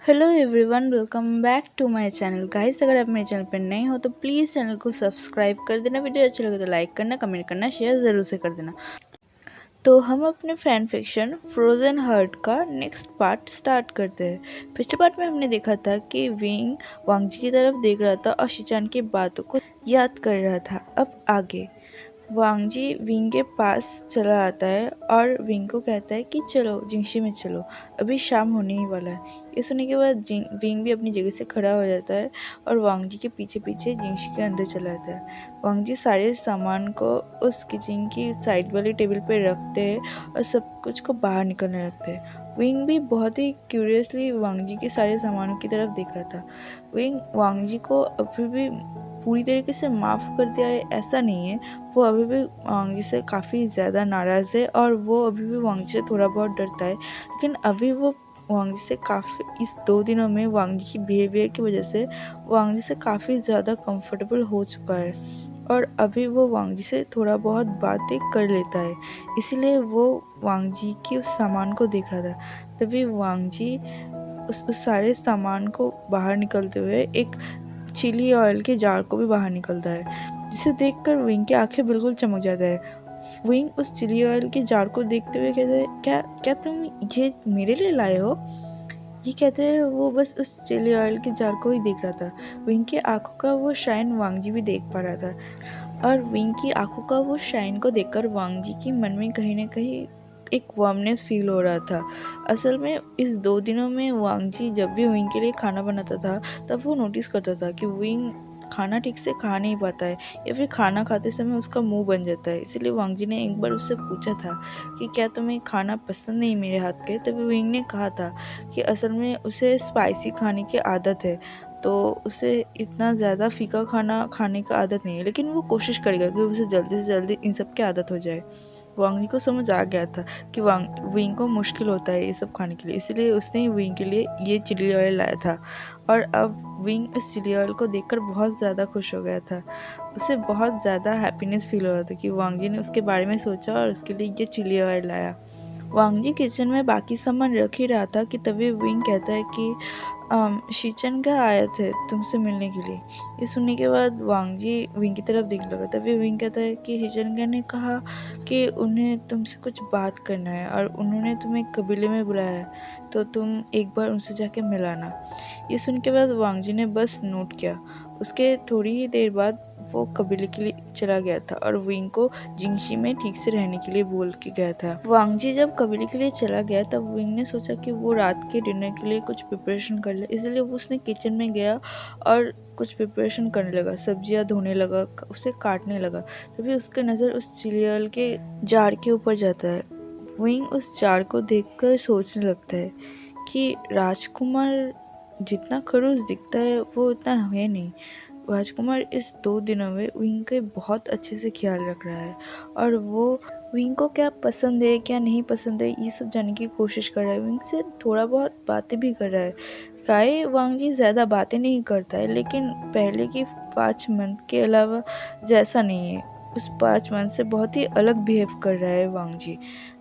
Hello everyone, welcome back to my channel guys. अगर आप मेरे चैनल पर नए हो तो प्लीज़ चैनल को सब्सक्राइब कर देना। वीडियो अच्छा लगे तो लाइक करना, कमेंट करना, शेयर ज़रूर से कर देना। तो हम अपने फैन फिक्शन फ्रोजन हर्ट का नेक्स्ट पार्ट स्टार्ट करते हैं। पिछले पार्ट में हमने देखा था कि विंग वांगजी की तरफ देख रहा था और शिचान की बातों को याद कर रहा था। अब आगे वांगजी विंग के पास चला आता है और विंग को कहता है कि चलो जिंगशी में चलो, अभी शाम होने ही वाला है। ये सुनने के बाद विंग भी अपनी जगह से खड़ा हो जाता है और वांगजी के पीछे पीछे जिंगशी के अंदर चला जाता है। वांगजी सारे सामान को उस किचन की साइड वाली टेबल पे रखते हैं और सब कुछ को बाहर निकलने लगते हैं। विंग भी बहुत ही क्यूरियसली वांगजी के सारे सामानों की तरफ देख रहा था। विंग वांगजी को अभी भी पूरी तरीके से माफ़ कर दिया है ऐसा नहीं है। वो अभी भी वांगजी से काफ़ी ज़्यादा नाराज़ है और वो अभी भी वांगजी से थोड़ा बहुत डरता है। लेकिन अभी वो वांगजी से काफ़ी इस 2 दिनों में वांगजी की बिहेवियर की वजह से वांगजी से काफ़ी ज़्यादा कंफर्टेबल हो चुका है और अभी वो वांगजी से थोड़ा बहुत बातें कर लेता है। इसीलिए वो वांगजी की उस सामान को देख रहा था। तभी वांगजी उस सारे सामान को बाहर निकलते हुए एक चिली ऑयल के जार को भी बाहर निकलता है, जिसे देखकर विंग की आंखें बिल्कुल चमक जाता है। विंग उस चिली ऑयल के जार को देखते हुए कहते हैं, क्या क्या तुम ये मेरे लिए लाए हो? ये कहते हैं वो बस उस चिली ऑयल के जार को ही देख रहा था। विंग की आंखों का वो शाइन वांगजी भी देख पा रहा था और विंग की आंखों का वो शाइन को देखकर वांगजी की मन में कहीं ना कहीं एक वार्मनेस फील हो रहा था। असल में इस 2 दिनों में वांगजी जब भी विंग के लिए खाना बनाता था तब वो नोटिस करता था कि विंग खाना ठीक से खा नहीं पाता है या फिर खाना खाते समय उसका मुंह बन जाता है। इसीलिए वांगजी ने एक बार उससे पूछा था कि क्या तुम्हें खाना पसंद नहीं मेरे हाथ के? तभी विंग ने कहा था कि असल में उसे स्पाइसी खाने की आदत है, तो उसे इतना ज़्यादा फीका खाना खाने का आदत नहीं है, लेकिन वो कोशिश करेगा कि उसे जल्दी से जल्दी इन सब की आदत हो जाए। वांगजी को समझ आ गया था कि विंग को मुश्किल होता है ये सब खाने के लिए, इसलिए उसने विंग के लिए ये चिली ऑयल लाया था। और अब विंग इस चिली ऑयल को देखकर बहुत ज़्यादा खुश हो गया था। उसे बहुत ज़्यादा हैप्पीनेस फील हो रहा था कि वांगजी ने उसके बारे में सोचा और उसके लिए ये चिली ऑयल लाया। वांगजी किचन में बाकी सामान रख ही रहा था कि तभी विंग कहता है कि शीचन आए थे तुमसे मिलने के लिए। ये सुनने के बाद वांगजी विंग की तरफ देखने लगा। तभी विंग कहता है कि शीचन ने कहा कि उन्हें तुमसे कुछ बात करना है और उन्होंने तुम्हें कबीले में बुलाया है, तो तुम एक बार उनसे जाके मिलाना। ये सुन के बाद वांगजी ने बस नोट किया। उसके थोड़ी ही देर बाद वो कबीले के लिए चला गया था और विंग को जिंगशी में ठीक से रहने के लिए बोल के गया था। वांगजी जब कबीले के लिए चला गया तब विंग ने सोचा कि वो रात के डिनर के लिए कुछ प्रिपरेशन कर ले, इसलिए वो उसने किचन में गया और कुछ प्रिपरेशन करने लगा, सब्जियां धोने लगा, उसे काटने लगा। तभी उसकी नज़र उस चिलियल के जार के ऊपर जाता है। विंग उस जार को देखकर सोचने लगता है कि राजकुमार जितना खड़ूस दिखता है वो उतना है नहीं। राजकुमार इस 2 दिनों में विंग के बहुत अच्छे से ख्याल रख रहा है और वो विंग को क्या पसंद है क्या नहीं पसंद है ये सब जानने की कोशिश कर रहा है। विंग से थोड़ा बहुत बातें भी कर रहा है। काई वांगजी ज़्यादा बातें नहीं करता है, लेकिन पहले की 5 मंथ के अलावा जैसा नहीं है। उस 5 मंथ से बहुत ही अलग बिहेव कर रहा है वांगजी।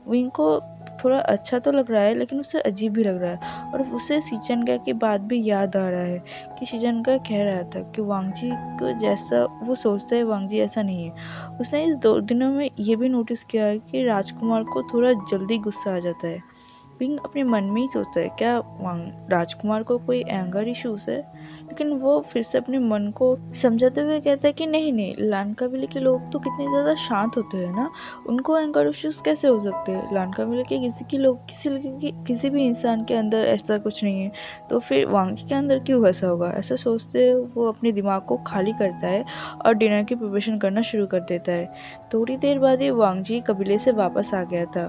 विंग को थोड़ा अच्छा तो लग रहा है लेकिन उसे अजीब भी लग रहा है और उसे शीचनगा की बात भी याद आ रहा है कि शीचनगा कह रहा था कि वांगजी को जैसा वो सोचता है वांगजी ऐसा नहीं है। उसने इस 2 दिनों में ये भी नोटिस किया है कि राजकुमार को थोड़ा जल्दी गुस्सा आ जाता है। विंग अपने मन में ही सोचता है क्या राजकुमार को कोई एंगर इश्यूज है, लेकिन वो फिर से अपने मन को समझाते हुए कहता है कि नहीं नहीं, लानकाबिले के लोग तो कितने ज़्यादा शांत होते हैं ना, उनको एंगर इश्यूज कैसे हो सकते हैं? लानकाबिले के किसी भी इंसान के अंदर ऐसा कुछ नहीं है, तो फिर वांगजी के अंदर क्यों ऐसा होगा? ऐसा सोचते वो अपने दिमाग को खाली करता है और डिनर की प्रिपरेशन करना शुरू कर देता है। थोड़ी देर बाद ही वांगजी कबीले से वापस आ गया था।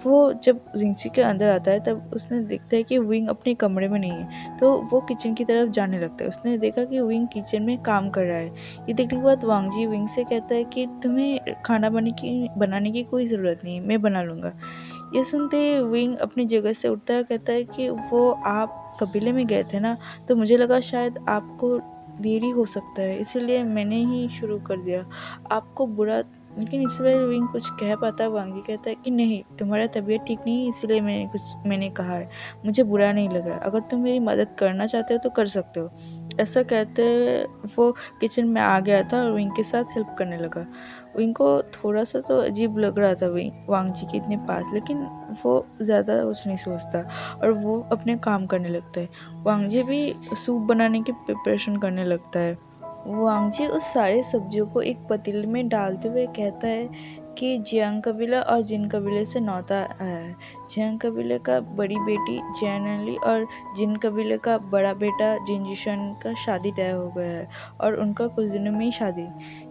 वो जब जिंगजी के अंदर आता है तब उसने देखता है कि विंग अपने कमरे में नहीं है, तो वो किचन की तरफ जाने लगता है। उसने देखा कि विंग किचन में काम कर रहा है। ये देखने के बाद वांगजी विंग से कहता है कि तुम्हें खाना बनाने की कोई ज़रूरत नहीं, मैं बना लूँगा। ये सुनते ही विंग अपनी जगह से उठता है, कहता है कि वो आप कबीले में गए थे ना, तो मुझे लगा शायद आपको देरी हो सकता है, इसीलिए मैंने ही शुरू कर दिया। आपको बुरा लेकिन इस बार विंग कुछ कह पाता, वांग जी कहता है कि नहीं, तुम्हारा तबीयत ठीक नहीं है इसलिए मैंने कहा है, मुझे बुरा नहीं लगा, अगर तुम मेरी मदद करना चाहते हो तो कर सकते हो। ऐसा कहते वो किचन में आ गया था और विंग के साथ हेल्प करने लगा। विंग को थोड़ा सा तो अजीब लग रहा था वांग जी के इतने पास, लेकिन वो ज़्यादा कुछ नहीं सोचता और वो अपने काम करने लगता है। वांग जी भी सूप बनाने की प्रिपरेशन करने लगता है। वांग जी उस सारे सब्जियों को एक पतीले में डालते हुए कहता है कि जियांग कबीला और जिन कबीले से न्योता आया है। जियांग कबीले का बड़ी बेटी जियानली और जिन कबीले का बड़ा बेटा जिनजिशन का शादी तय हो गया है और उनका कुछ दिनों में ही शादी।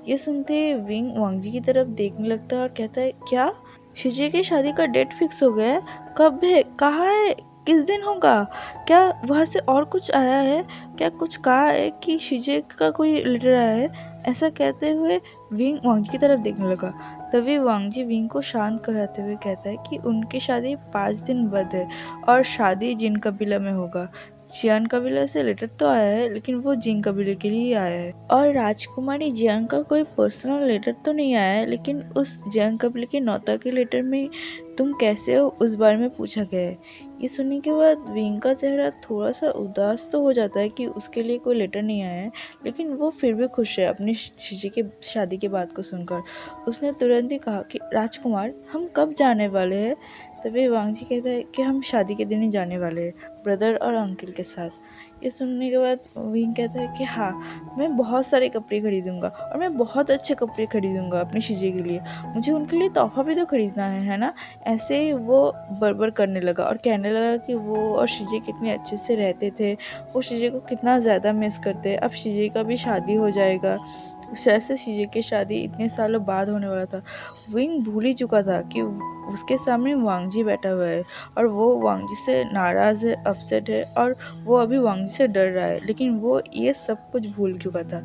ये सुनते विंग वांग जी की तरफ देखने लगता है और कहता है, क्या शिजे की शादी का डेट फिक्स हो गया है? कब है, कहाँ है, किस दिन होगा? क्या वहाँ से और कुछ आया है? क्या कुछ कहा है कि शिजे का कोई लेटर आया है? ऐसा कहते हुए विंग वांग जी की तरफ देखने लगा। तभी वांग जी विंग को शांत कराते हुए कहता है कि उनकी शादी 5 दिन बाद है और शादी जिन कबीला में होगा। जियान कबीला से लेटर तो आया है, लेकिन वो जिन कबीले के लिए आया है। और राजकुमारी जियांग का कोई पर्सनल लेटर तो नहीं आया है, लेकिन उस जियांग कबीले के न्योता के लेटर में तुम कैसे हो उस बारे में पूछा गया है। ये सुनने के बाद विंग का चेहरा थोड़ा सा उदास तो हो जाता है कि उसके लिए कोई लेटर नहीं आया है, लेकिन वो फिर भी खुश है अपनी शिजी के शादी की बात को सुनकर। उसने तुरंत ही कहा कि राजकुमार, हम कब जाने वाले हैं? तभी वांग जी कहता है कि हम शादी के दिन ही जाने वाले हैं, ब्रदर और अंकल के साथ। ये सुनने के बाद विंग कहता है कि हाँ, मैं बहुत सारे कपड़े खरीदूंगा और मैं बहुत अच्छे कपड़े खरीदूंगा अपनी शिजी के लिए। मुझे उनके लिए तोहफा भी तो खरीदना है ना? ऐसे ही वो बड़बड़ करने लगा और कहने लगा कि वो और शिजी कितने अच्छे से रहते थे, वो शिजी को कितना ज़्यादा मिस करते हैं। अब शिजी का भी शादी हो जाएगा। जैसे शिजी की शादी इतने सालों बाद होने वाला था, विंग भूल ही चुका था कि उसके सामने वांग जी बैठा हुआ है और वो वांग जी से नाराज़ है, अपसेट है और वो अभी वांग जी से डर रहा है। लेकिन वो ये सब कुछ भूल चुका था।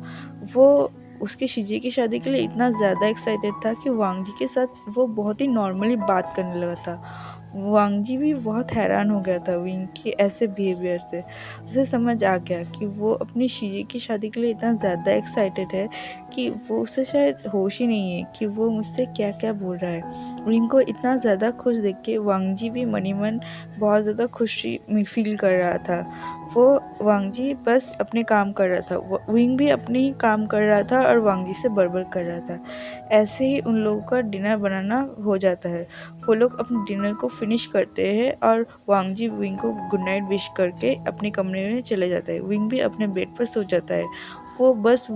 वो उसके शिजी की शादी के लिए इतना ज़्यादा एक्साइटेड था कि वांग जी के साथ वो बहुत ही नॉर्मली बात करने लगा था। वांग जी भी बहुत हैरान हो गया था विंग के ऐसे बिहेवियर से। उसे समझ आ गया कि वो अपनी शिजी की शादी के लिए इतना ज़्यादा एक्साइटेड है कि वो उसे शायद होश ही नहीं है कि वो मुझसे क्या क्या बोल रहा है। विंग को इतना ज़्यादा खुश देख के वांग जी भी मनी मन बहुत ज़्यादा खुशी फील कर रहा था। वो वांग जी बस अपने काम कर रहा था, विंग भी अपने ही काम कर रहा था और वांग जी से बड़बड़ कर रहा था। ऐसे ही उन लोगों का डिनर बनाना हो जाता है। वो लोग अपने डिनर को फिनिश करते हैं और वांग जी विंग को गुड नाइट विश करके अपने कमरे में चले जाता है। विंग भी अपने बेड पर सो जाता है। वो बस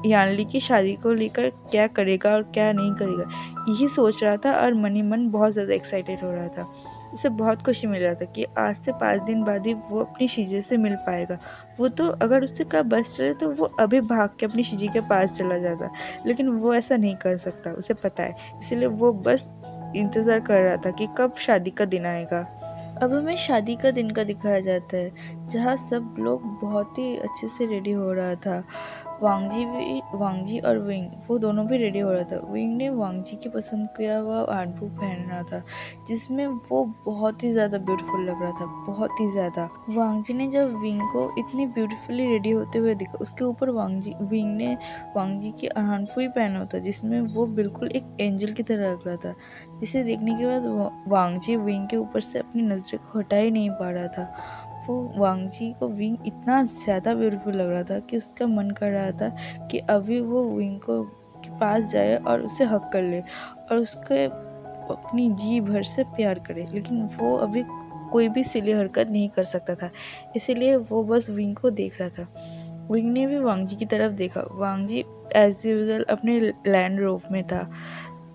यानली की शादी को लेकर क्या करेगा और क्या नहीं करेगा यही सोच रहा था और मनी मन बहुत ज़्यादा एक्साइटेड हो रहा था। उसे बहुत खुशी मिल रहा था कि आज से 5 दिन बाद ही वो अपनी शीजे से मिल पाएगा। वो तो अगर उससे का बस चले तो वो अभी भाग के अपनी शीजी के पास चला जाता, लेकिन वो ऐसा नहीं कर सकता, उसे पता है। इसलिए वो बस इंतज़ार कर रहा था कि कब शादी का दिन आएगा। अब हमें शादी का दिन का दिखाया जाता है, जहाँ सब लोग बहुत ही अच्छे से रेडी हो रहा था। वांग जी और विंग वो दोनों भी रेडी हो रहा था। विंग ने वांग जी की पसंद किया हुआ आर्टबुक पहना था, जिसमें वो बहुत ही ज़्यादा ब्यूटीफुल लग रहा था, बहुत ही ज़्यादा। वांग जी ने जब विंग को इतनी ब्यूटीफुली रेडी होते हुए देखा, उसके ऊपर विंग ने वांग जी की अरहानफू ही पहना था, जिसमें वो बिल्कुल एक एंजल की तरह लग रहा था। जिसे देखने के बाद वांग जी विंग के ऊपर से अपनी नज़र को हटा ही नहीं पा रहा था। वो वांग जी को विंग इतना ज़्यादा ब्यूटीफुल लग रहा था कि उसका मन कर रहा था कि अभी वो विंग को के पास जाए और उसे हक कर ले और उसके अपनी जी भर से प्यार करे, लेकिन वो अभी कोई भी सिली हरकत नहीं कर सकता था। इसीलिए वो बस विंग को देख रहा था। विंग ने भी वांग जी की तरफ देखा। वांग जी एज यूजल अपने लैंड रोव में था।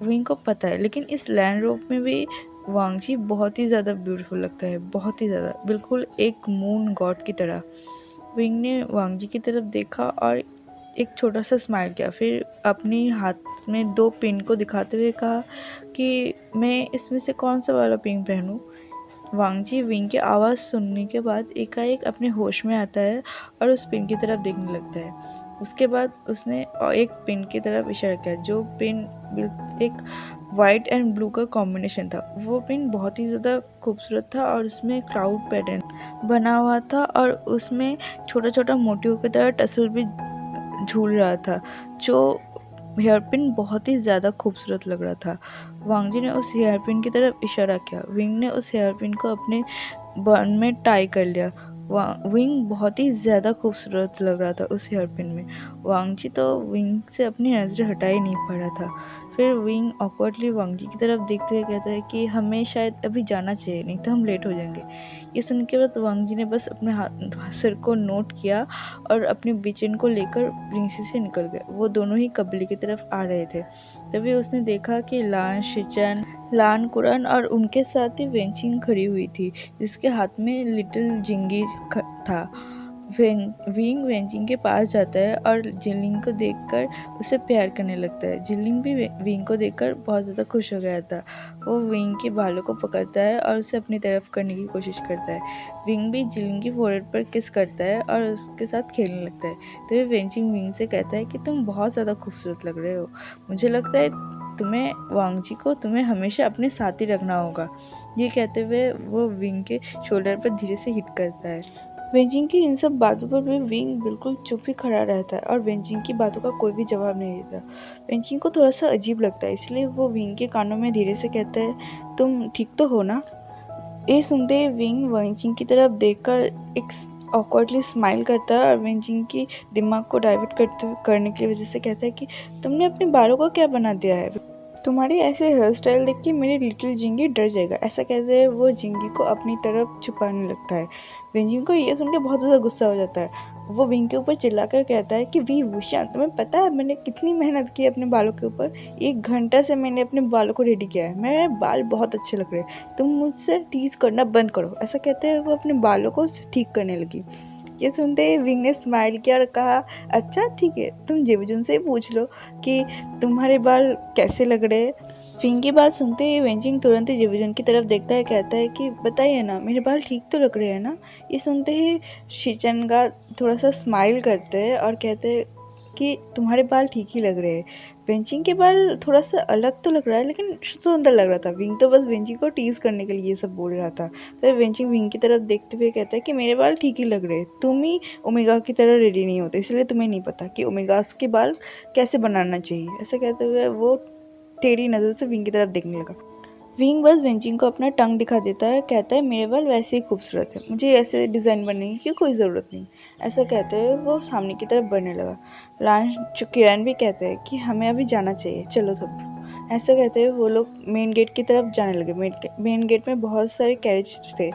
विंग को पता है, लेकिन इस लैंड रोव में भी वांग जी बहुत ही ज़्यादा ब्यूटीफुल लगता है, बहुत ही ज़्यादा, बिल्कुल एक मून गॉड की तरह। विंग ने वांग जी की तरफ देखा और एक छोटा सा स्माइल किया, फिर अपनी हाथ में 2 पिन को दिखाते हुए कहा कि मैं इसमें से कौन सा वाला पिन पहनूं। वांग जी विंग की आवाज़ सुनने के बाद एकाएक अपने होश में आता है और उस पिन की तरफ देखने लगता है। उसके बाद उसने एक पिन की तरफ इशारा किया, जो पिन एक वाइट एंड ब्लू का कॉम्बिनेशन था। वो पिन बहुत ही ज़्यादा खूबसूरत था और उसमें क्लाउड पैटर्न बना हुआ था और उसमें छोटा छोटा मोतियों की तरह टसल भी झूल रहा था, जो हेयर पिन बहुत ही ज़्यादा खूबसूरत लग रहा था। वांग जी ने उस हेयर पिन की तरफ इशारा किया। विंग ने उस हेयर पिन को अपने बन में टाई कर लिया। विंग बहुत ही ज़्यादा खूबसूरत लग रहा था उस हेयर पिन में। वांग जी तो विंग से अपनी नज़रें हटा ही नहीं पा रहा था। फिर विंग ऑकवर्डली वांग जी की तरफ देखते हुए कहता है कि हमें शायद अभी जाना चाहिए, नहीं तो हम लेट हो जाएंगे। ये सुन के बाद वांग जी ने बस अपने सिर को नोट किया और अपने बिचन को लेकर प्रिंसी से निकल गए। वो दोनों ही कबीले की तरफ आ रहे थे। तभी उसने देखा कि लान शिचन, लान कुरन और उनके साथ ही वेंचिंग खड़ी हुई थी, जिसके हाथ में लिटिल जिंगी था। विंग वेंचिंग के पास जाता है और जिलिंग को देखकर उसे प्यार करने लगता है। जिलिंग भी विंग को देखकर बहुत ज़्यादा खुश हो गया था। वो विंग के बालों को पकड़ता है और उसे अपनी तरफ करने की कोशिश करता है। विंग भी जिलिंग की फोrehead पर किस करता है और उसके साथ खेलने लगता है। तो वेंचिंग विंग से कहता है कि तुम बहुत ज़्यादा खूबसूरत लग रहे हो। मुझे लगता है वांग जी को तुम्हें हमेशा अपने साथ ही रखना होगा। ये कहते हुए वो विंग के शोल्डर पर धीरे से हिट करता है। वेंचिंग की इन सब बातों पर भी विंग बिल्कुल चुप ही खड़ा रहता है और वेंचिंग की बातों का कोई भी जवाब नहीं देता। वेंचिंग को थोड़ा सा अजीब लगता है, इसलिए वो विंग के कानों में धीरे से कहता है, तुम ठीक तो हो ना? ये सुनते ही विंग वेंचिंग की तरफ देखकर एक ऑकवर्डली स्माइल करता है और वेंचिंग की दिमाग को डाइवर्ट करने की वजह से कहता है कि तुमने अपने बालों को क्या बना दिया है? तुम्हारी ऐसे हेयर स्टाइल देख के मेरी लिटिल जिंगी डर जाएगा। ऐसा कहते हुए वो जिंगी को अपनी तरफ छुपाने लगता है। विंग को ये सुन के बहुत ज़्यादा गुस्सा हो जाता है। वो विंग के ऊपर चिल्लाकर कहता है कि वी भूषण, तुम्हें पता है मैंने कितनी मेहनत की अपने बालों के ऊपर? 1 घंटा से मैंने अपने बालों को रेडी किया है। मेरे बाल बहुत अच्छे लग रहे हैं। तुम मुझसे टीज करना बंद करो। ऐसा कहते हुए वो अपने बालों को ठीक करने लगी। ये सुनते ही विंग ने स्माइल किया और कहा, अच्छा ठीक है, तुम जेबजुन से ही पूछ लो कि तुम्हारे बाल कैसे लग रहे हैं। विंग की बात सुनते ही वेंचिंग तुरंत ही जेबजुन की तरफ देखता है, कहता है कि बताइए ना, मेरे बाल ठीक तो लग रहे हैं ना? ये सुनते ही शिचनगा थोड़ा सा स्माइल करते हैं और कहते हैं कि तुम्हारे बाल ठीक ही लग रहे हैं। वेंचिंग के बाल थोड़ा सा अलग तो लग रहा है, लेकिन सुंदर लग रहा था। विंग तो बस वेंचिंग को टीज करने के लिए ये सब बोल रहा था। तो वेंचिंग विंग की तरफ देखते हुए कहता है कि मेरे बाल ठीक ही लग रहे हैं, तुम ही ओमेगा की तरह रेडी नहीं होते, इसलिए तुम्हें नहीं पता कि ओमेगास के बाल कैसे बनाना चाहिए। ऐसा कहते हुए वो टेढ़ी नज़र से विंग की तरफ देखने लगा। विंग बस वेंचिंग को अपना टंग दिखा देता है, कहता है मेरे बाल वैसे ही खूबसूरत है, मुझे ऐसे डिज़ाइन बनने की कोई ज़रूरत नहीं। ऐसा कहते हुए वो सामने की तरफ बढ़ने लगा। लांच किरण भी कहते हैं कि हमें अभी जाना चाहिए, चलो सब। ऐसा कहते हुए वो लोग मेन गेट की तरफ जाने लगे। मेन गेट में बहुत सारे कैरेज थे।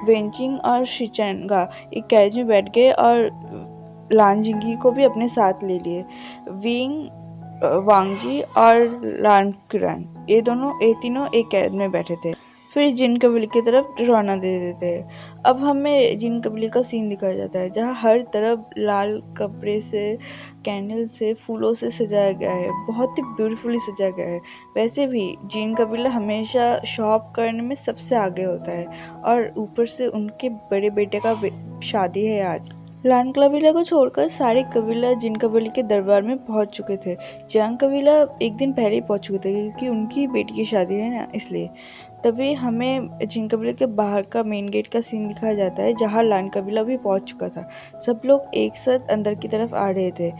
वेंचिंग और शिचनगा एक कैरेज में बैठ गए और लानजिंगी को भी अपने साथ ले लिए। विंग, वांगजी और लानकुरान ये तीनों एक कैद में बैठे थे। फिर जिन कबीले की तरफ रवाना दे देते हैं। अब हमें जिन कबीले का सीन दिखाया जाता है, जहाँ हर तरफ लाल कपड़े से, कैंडल से, फूलों से सजाया गया है। बहुत ही ब्यूटीफुली सजाया गया है। वैसे भी जिन कबीला हमेशा शॉप करने में सबसे आगे होता है और ऊपर से उनके बड़े बेटे का शादी है आज। लान कबीला को छोड़कर सारे कबीला जिन कबीले के दरबार में पहुंच चुके थे। जंग कबीला एक दिन पहले ही पहुंच चुके थे, क्योंकि उनकी बेटी की शादी है ना, इसलिए। तभी हमें जिन कबीले के बाहर का मेन गेट का सीन दिखाया जाता है, जहां लान कबीला भी पहुंच चुका था। सब लोग एक साथ अंदर की तरफ आ रहे थे।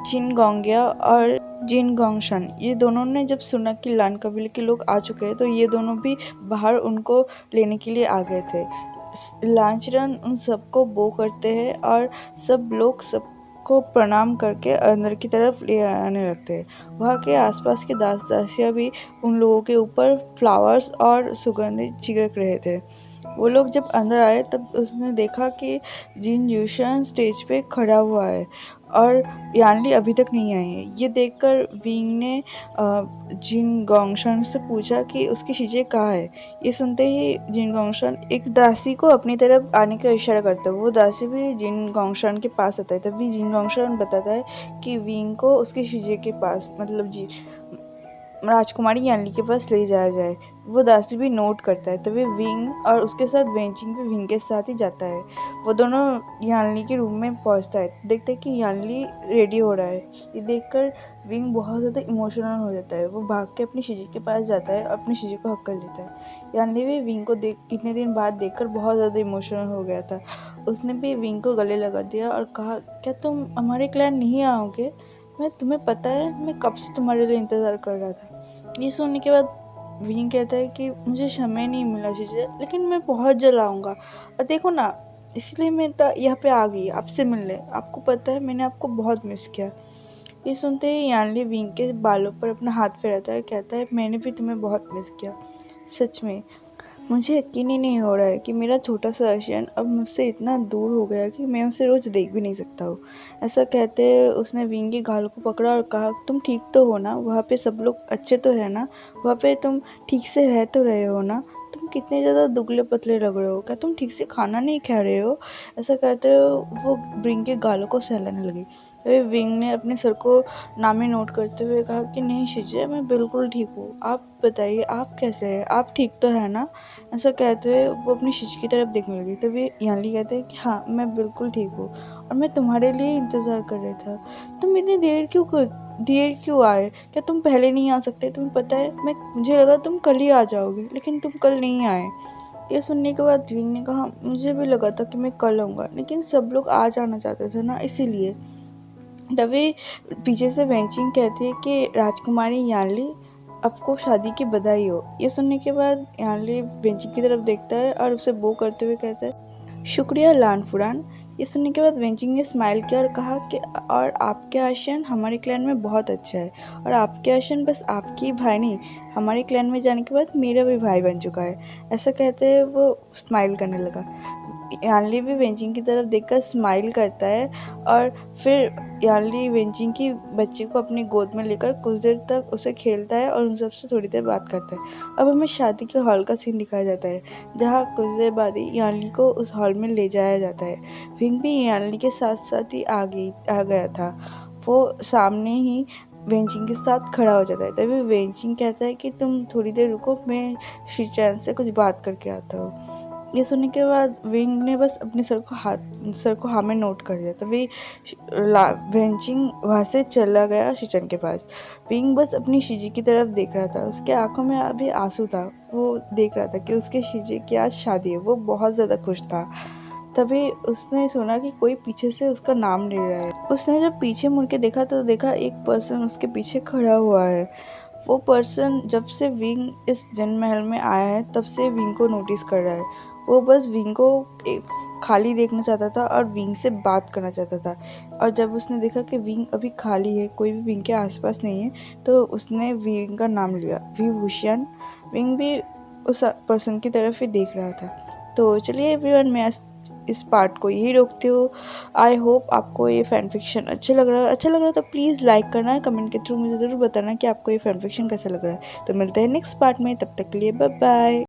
जिन गोंगिया और जिन गोंगशन ये दोनों ने जब सुना कि लान कबीले के लोग आ चुके हैं, तो ये दोनों भी बाहर उनको लेने के लिए आ गए थे। लांचरन उन सबको बो करते हैं और सब लोग सबको प्रणाम करके अंदर की तरफ ले आने लगते हैं। वहाँ के आसपास के दास दासियाँ भी उन लोगों के ऊपर फ्लावर्स और सुगंधित छिड़क रहे थे। वो लोग जब अंदर आए तब उसने देखा कि जिन यूशन स्टेज पे खड़ा हुआ है और यानली अभी तक नहीं आई है। ये देखकर विंग ने जिन गोंगशन से पूछा कि उसकी चीज़ें कहाँ है। ये सुनते ही जिन गोंगशन एक दासी को अपनी तरफ आने का इशारा करता है। वो दासी भी जिन गोंगशन के पास आता है। तभी जिन गोंगशन बताता है कि विंग को उसकी चीज़ें के पास, मतलब जी राजकुमारी यानली के पास ले जाया जाए। वो दासी भी नोट करता है। तभी विंग और उसके साथ वेंचिंग भी विंग के साथ ही जाता है। वो दोनों यानली के रूम में पहुंचता है, देखते हैं कि यानली रेडी हो रहा है। ये देखकर विंग बहुत ज़्यादा इमोशनल हो जाता है। वो भाग के अपनी शीजी के पास जाता है और अपनी शीजी को हक कर लेता है। यानली भी विंग को इतने दिन बाद देखकर बहुत ज़्यादा इमोशनल हो गया था। उसने भी विंग को गले लगा दिया और कहा, क्या तुम हमारे क्लैन नहीं आओगे? मैं तुम्हें पता है मैं कब से तुम्हारे लिए इंतज़ार कर रहा था। ये सुनने के बाद विंग कहता है कि मुझे समय नहीं मिला चीज़ें, लेकिन मैं बहुत जल्द आऊँगा। और देखो ना, इसलिए मैं यहाँ पे आ गई आपसे मिलने। आपको पता है मैंने आपको बहुत मिस किया। ये सुनते ही यानली विंग के बालों पर अपना हाथ फेरता है, कहता है मैंने भी तुम्हें बहुत मिस किया। सच में मुझे यकीन ही नहीं हो रहा है कि मेरा छोटा सा आशियान अब मुझसे इतना दूर हो गया कि मैं उसे रोज़ देख भी नहीं सकता हूँ। ऐसा कहते उसने विंग के गाल को पकड़ा और कहा, तुम ठीक तो हो ना? वहाँ पे सब लोग अच्छे तो है ना? वहाँ पे तुम ठीक से रह तो रहे हो ना? तुम कितने ज़्यादा दुबले पतले लग रहे हो, क्या तुम ठीक से खाना नहीं खा रहे हो? ऐसा कहते वो विंग के गालों को सहलाने लगी। तभी विंग ने अपने सर को नामी नोट करते हुए कहा कि नहीं शिजे, मैं बिल्कुल ठीक हूँ। आप बताइए आप कैसे हैं? आप ठीक तो है ना? ऐसा कहते हुए वो अपनी शिश की तरफ देखने लगी। तभी यानली कहते हैं कि हाँ मैं बिल्कुल ठीक हूँ और मैं तुम्हारे लिए इंतज़ार कर रहा था। तुम इतनी देर क्यों आए? क्या तुम पहले नहीं आ सकते? तुम्हें पता है मुझे लगा तुम कल ही आ जाओगे, लेकिन तुम कल नहीं आए। ये सुनने के बाद विंग ने कहा, मुझे भी लगा था कि मैं कल आऊँगा, लेकिन सब लोग आज आना चाहते थे ना, इसीलिए। तभी पीछे से वेंचिंग कहती है कि राजकुमारी यानली, आपको शादी की बधाई हो। ये सुनने के बाद यानली वेंचिंग की तरफ देखता है और उसे बो करते हुए कहता है, शुक्रिया लान फुरान। ये सुनने के बाद वेंचिंग ने स्माइल किया और कहा कि और आपके आशन हमारे क्लैन में बहुत अच्छा है, और आपके आशन बस आपकी भाई नहीं, हमारे क्लैन में जाने के बाद मेरा भी भाई बन चुका है। ऐसा कहते हुए वो स्माइल करने लगा। यानली भी वेंचिंग की तरफ देखकर स्माइल करता है और फिर यानली वेंचिंग की बच्ची को अपनी गोद में लेकर कुछ देर तक उसे खेलता है और उन सबसे थोड़ी देर बात करता है। अब हमें शादी के हॉल का सीन दिखाया जाता है, जहाँ कुछ देर बाद ही यानली को उस हॉल में ले जाया जाता है। विंग भी यानली के साथ साथ ही आ गया था। वो सामने ही वेंचिंग के साथ खड़ा हो जाता है। तभी वेंचिंग कहता है कि तुम थोड़ी देर रुको, मैं शिचैन से कुछ बात करके आता हूँ। ये सुनने के बाद विंग ने बस अपने सर को हाँ में नोट कर दिया। तभी वेंचिंग वहाँ से चला गया शिचन के पास। विंग बस अपनी शिजी की तरफ देख रहा था। उसके आंखों में अभी आंसू था। वो देख रहा था कि उसके शिजी की आज शादी है। वो बहुत ज़्यादा खुश था। तभी उसने सुना कि कोई पीछे से उसका नाम ले रहा है। उसने जब पीछे मुड़ के देखा तो देखा एक पर्सन उसके पीछे खड़ा हुआ है। वो पर्सन जब से विंग इस जन महल में आया है तब से विंग को नोटिस कर रहा है। वो बस विंग को खाली देखना चाहता था और विंग से बात करना चाहता था। और जब उसने देखा कि विंग अभी खाली है, कोई भी विंग के आसपास नहीं है, तो उसने विंग का नाम लिया, विभूषण। विंग भी उस पर्सन की तरफ ही देख रहा था। तो चलिए एवरीवन, मैं इस पार्ट को यही रोकती हूँ। आई होप आपको ये फैन फिक्शन अच्छा लग रहा है तो प्लीज़ लाइक करना, कमेंट के थ्रू मुझे ज़रूर बताना कि आपको ये फैन फिक्शन कैसा लग रहा है। तो मिलते हैं नेक्स्ट पार्ट में, तब तक के लिए बाय बाय।